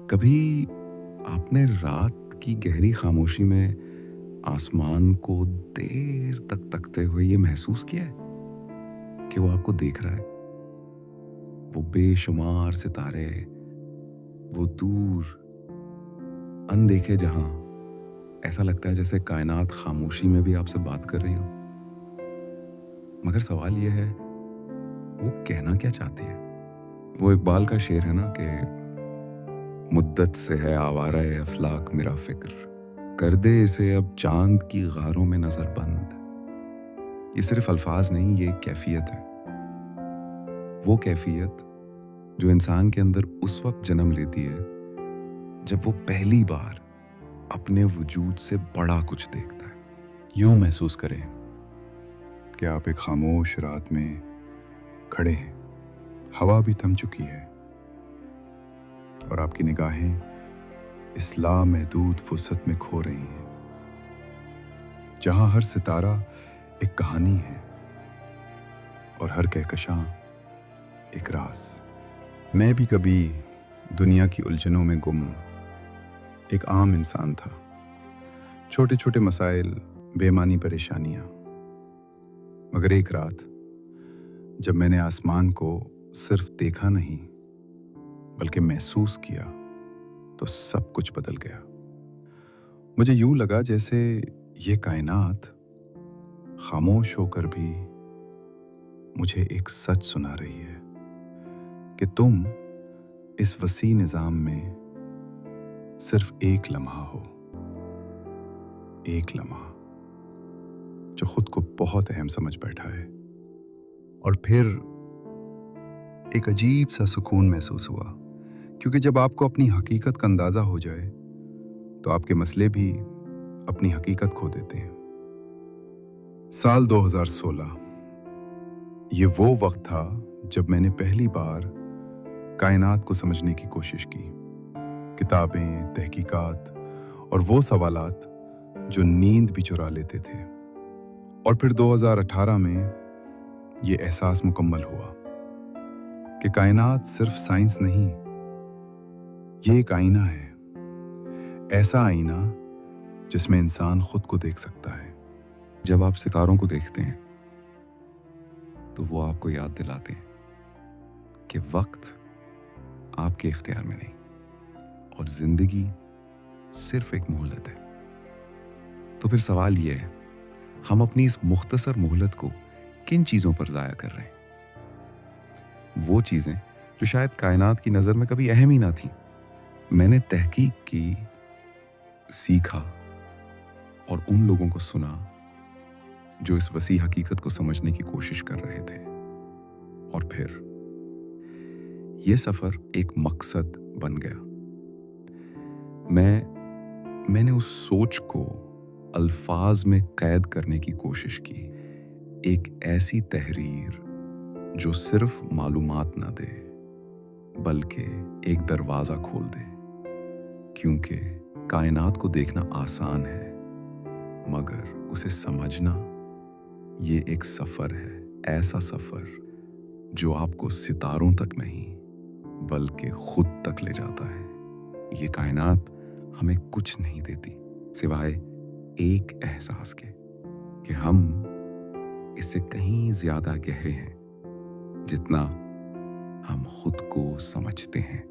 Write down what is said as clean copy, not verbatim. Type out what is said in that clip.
کبھی آپ نے رات کی گہری خاموشی میں آسمان کو دیر تک تکتے ہوئے یہ محسوس کیا ہے کہ وہ آپ کو دیکھ رہا ہے؟ وہ بے شمار ستارے، وہ دور اندیکھے جہاں، ایسا لگتا ہے جیسے کائنات خاموشی میں بھی آپ سے بات کر رہی ہو۔ مگر سوال یہ ہے، وہ کہنا کیا چاہتی ہے؟ وہ اقبال کا شعر ہے نا کہ مدت سے ہے آوارہ افلاک میرا فکر، کر دے اسے اب چاند کی غاروں میں نظر بند۔ یہ صرف الفاظ نہیں، یہ ایک کیفیت ہے، وہ کیفیت جو انسان کے اندر اس وقت جنم لیتی ہے جب وہ پہلی بار اپنے وجود سے بڑا کچھ دیکھتا ہے۔ یوں محسوس کریں کہ آپ ایک خاموش رات میں کھڑے ہیں، ہوا بھی تھم چکی ہے اور آپ کی نگاہیں اس لامحدود وسعت میں کھو رہی ہیں، جہاں ہر ستارہ ایک کہانی ہے اور ہر کہکشاں ایک راز۔ میں بھی کبھی دنیا کی الجھنوں میں گم ایک عام انسان تھا، چھوٹے چھوٹے مسائل، بے معنی پریشانیاں، مگر ایک رات جب میں نے آسمان کو صرف دیکھا نہیں بلکہ محسوس کیا تو سب کچھ بدل گیا۔ مجھے یوں لگا جیسے یہ کائنات خاموش ہو کر بھی مجھے ایک سچ سنا رہی ہے کہ تم اس وسیع نظام میں صرف ایک لمحہ ہو، ایک لمحہ جو خود کو بہت اہم سمجھ بیٹھا ہے۔ اور پھر ایک عجیب سا سکون محسوس ہوا، کیونکہ جب آپ کو اپنی حقیقت کا اندازہ ہو جائے تو آپ کے مسئلے بھی اپنی حقیقت کھو دیتے ہیں۔ سال 2016 یہ وہ وقت تھا جب میں نے پہلی بار کائنات کو سمجھنے کی کوشش کی۔ کتابیں، تحقیقات اور وہ سوالات جو نیند بھی چرا لیتے تھے۔ اور پھر 2018 میں یہ احساس مکمل ہوا کہ کائنات صرف سائنس نہیں، یہ ایک آئینہ ہے، ایسا آئینہ جس میں انسان خود کو دیکھ سکتا ہے۔ جب آپ ستاروں کو دیکھتے ہیں تو وہ آپ کو یاد دلاتے ہیں کہ وقت آپ کے اختیار میں نہیں اور زندگی صرف ایک مہلت ہے۔ تو پھر سوال یہ ہے، ہم اپنی اس مختصر مہلت کو کن چیزوں پر ضائع کر رہے ہیں؟ وہ چیزیں جو شاید کائنات کی نظر میں کبھی اہم ہی نہ تھیں۔ میں نے تحقیق کی، سیکھا اور ان لوگوں کو سنا جو اس وسیع حقیقت کو سمجھنے کی کوشش کر رہے تھے، اور پھر یہ سفر ایک مقصد بن گیا۔ میں نے اس سوچ کو الفاظ میں قید کرنے کی کوشش کی، ایک ایسی تحریر جو صرف معلومات نہ دے بلکہ ایک دروازہ کھول دے، کیونکہ کائنات کو دیکھنا آسان ہے مگر اسے سمجھنا یہ ایک سفر ہے، ایسا سفر جو آپ کو ستاروں تک نہیں بلکہ خود تک لے جاتا ہے۔ یہ کائنات ہمیں کچھ نہیں دیتی سوائے ایک احساس کے کہ ہم اس سے کہیں زیادہ گہرے ہیں جتنا ہم خود کو سمجھتے ہیں۔